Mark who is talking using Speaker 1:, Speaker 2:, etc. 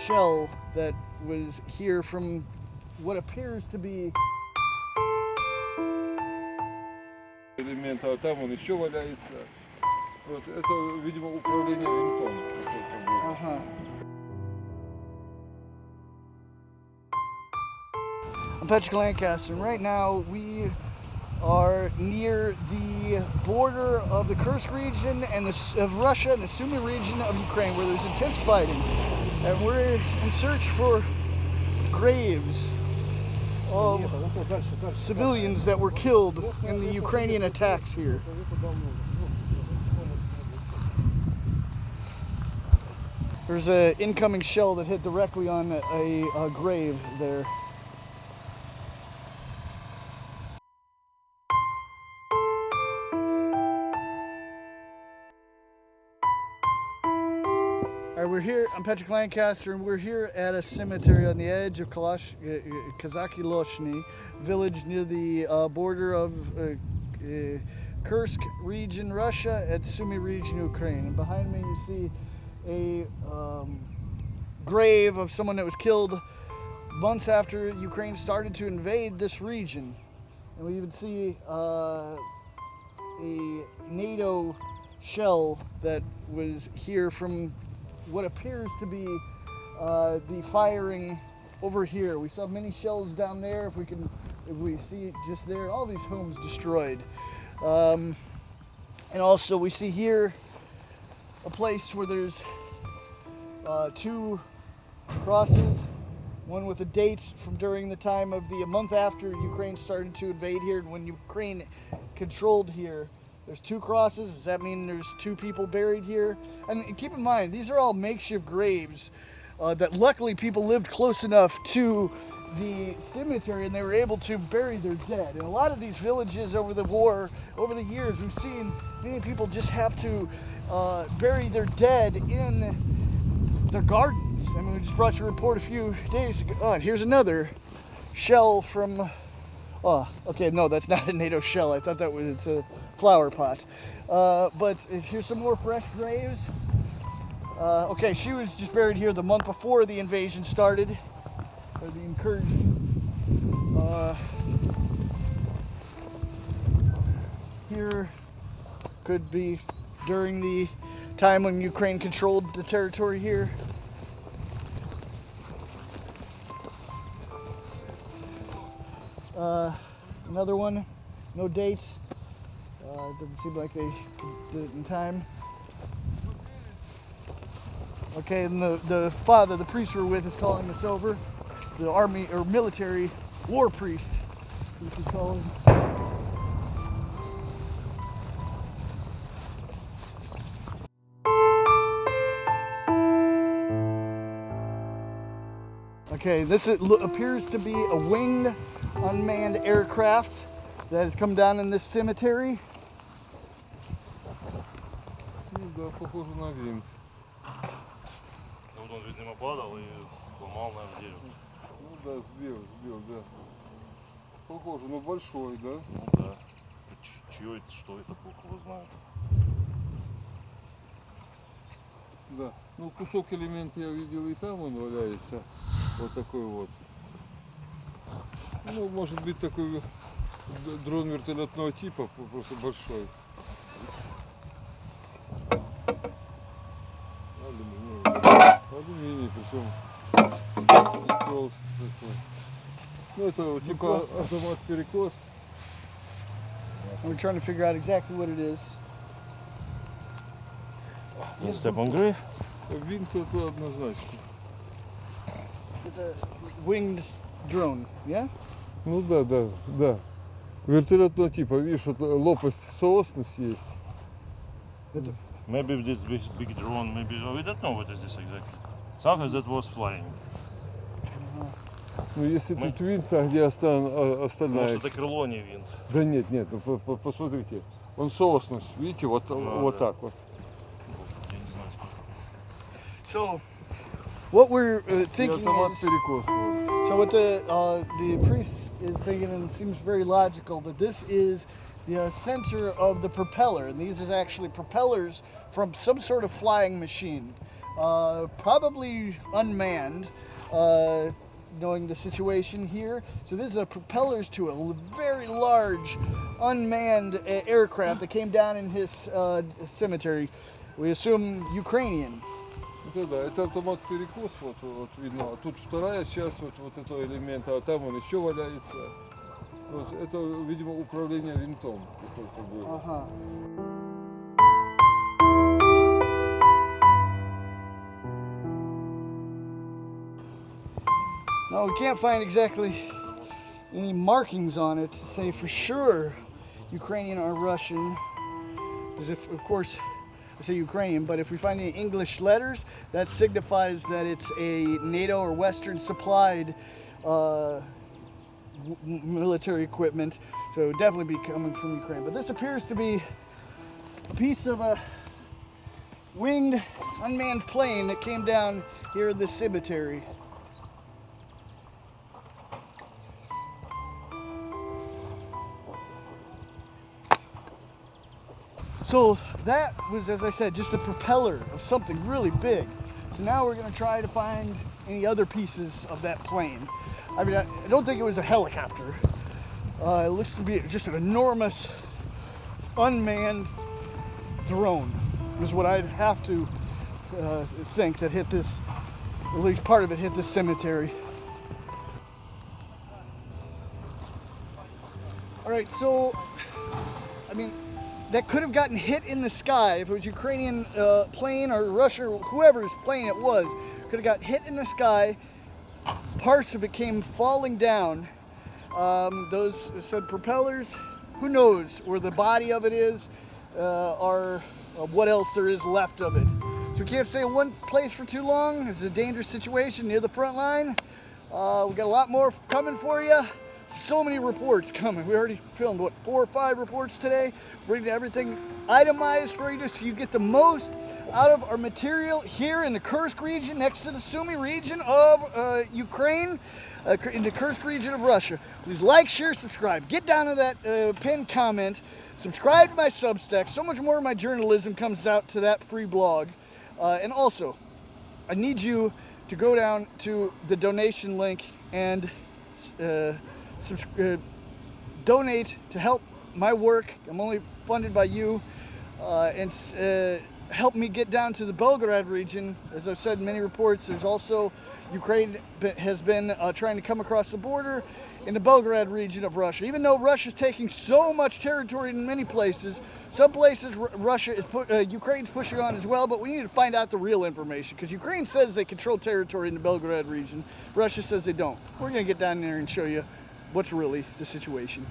Speaker 1: shell that was here from what appears to be.
Speaker 2: Элемента, а там он еще валяется. Вот это, видимо, управление винтом.
Speaker 1: Ага. I'm Patrick Lancaster, and right now we are near the border of the Kursk region and of Russia and the Sumy region of Ukraine, where there's intense fighting, and we're in search for graves of civilians that were killed in the Ukrainian attacks here. There's an incoming shell that hit directly on a grave there. All right, we're here. I'm Patrick Lancaster, and we're here at a cemetery on the edge of Kazaki-Loshny village near the border of Kursk region, Russia, and Sumy region, Ukraine. And behind me, you see a grave of someone that was killed months after Ukraine started to invade this region. And we even see a NATO shell that was here from what appears to be the firing over here. We saw many shells down there. If we see just there, all these homes destroyed. And also we see here a place where there's two crosses, one with a date from during the time of a month after Ukraine started to invade here, and when Ukraine controlled here. There's two crosses. Does that mean there's two people buried here? And keep in mind, these are all makeshift graves that luckily people lived close enough to the cemetery and they were able to bury their dead. In a lot of these villages over the war, over the years, we've seen many people just have to bury their dead in their gardens. I mean, we just brought you a report a few days ago. Oh, and here's another shell from, oh, okay, no, that's not a NATO shell. I thought it's a flower pot. But here's some more fresh graves. Okay, she was just buried here the month before the invasion started, or the incursion. Here could be during the time when Ukraine controlled the territory here. Another one, no dates. Doesn't seem like they did it in time. Okay, and the father, the priest we're with, is calling us over. The army or military war priest, we should call him. Okay, this appears to be a winged unmanned aircraft that has come down in this cemetery.
Speaker 2: Ну да, похоже на винт.
Speaker 3: Вот он, видимо, падал и сломал, наверное, дерево.
Speaker 2: Ну да, сбил, да. Похоже, но большой, да?
Speaker 3: Ну да. Чье это, что это, Бог его знает.
Speaker 2: Да. Ну кусок элемента я видел и там он валяется. Вот такой вот. Ну, может быть, такой дрон вертолетного типа, просто большой. Алюминий, причем толстый такой. Ну, это типа автомат-перекос.
Speaker 1: We're trying to figure out exactly what it is.
Speaker 3: Step on grave.
Speaker 2: Винт это однозначно.
Speaker 1: It's a winged drone, yeah?
Speaker 2: Ну да. Вертолетного типа, видишь, вот лопасть соосность есть.
Speaker 3: Maybe this big drone, maybe we don't know what is this exactly. Something that was flying.
Speaker 2: Ну если тут винт, а где остальная?
Speaker 3: Может, это крыло, не винт.
Speaker 2: Да нет, ну, посмотрите, он соосность, видите, вот, вот так вот.
Speaker 3: Я не знаю.
Speaker 1: So, what we're thinking
Speaker 2: Автомат
Speaker 1: is,
Speaker 2: перекос.
Speaker 1: so what the priest is thinking, and it seems very logical, that this is the center of the propeller, and these are actually propellers from some sort of flying machine. probably unmanned, knowing the situation here. So this is propellers to a very large unmanned aircraft that came down in his cemetery. We assume Ukrainian.
Speaker 2: Это автомат перекос, вот видно. А тут вторая часть вот этого элемента, а там он еще валяется. Вот, это, видимо, управление винтом.
Speaker 1: Ага. No, we can't find exactly any markings on it to say for sure Ukrainian or Russian. Because if, of course, I say Ukrainian, but if we find any English letters, that signifies that it's a NATO or Western supplied military equipment. So it would definitely be coming from Ukraine. But this appears to be a piece of a winged unmanned plane that came down here in this cemetery. So that was, as I said, just a propeller of something really big. So now we're going to try to find any other pieces of that plane. I mean, I don't think it was a helicopter. It looks to be just an enormous unmanned drone is what I'd have to think that hit this, at least part of it hit this cemetery. All right, so, I mean, that could have gotten hit in the sky if it was Ukrainian plane or Russian or whoever's plane it was. Could have got hit in the sky. Parts of it came falling down. Those said propellers. Who knows where the body of it is or what else there is left of it. So we can't stay in one place for too long. It's a dangerous situation near the front line. We've got a lot more coming for you. So many reports coming. We already filmed, what, 4 or 5 reports today. We're getting everything itemized for you so you get the most out of our material here in the Kursk region, next to the Sumy region of Ukraine, in the Kursk region of Russia. Please like, share, subscribe. Get down to that pinned comment. Subscribe to my Substack. So much more of my journalism comes out to that free blog. And also, I need you to go down to the donation link and donate to help my work. I'm only funded by you, and help me get down to the Belgorod region. As I've said in many reports, there's also Ukraine has been trying to come across the border in the Belgorod region of Russia. Even though Russia's taking so much territory in many places, some places Ukraine's pushing on as well, but we need to find out the real information because Ukraine says they control territory in the Belgorod region. Russia says they don't. We're going to get down there and show you what's really the situation.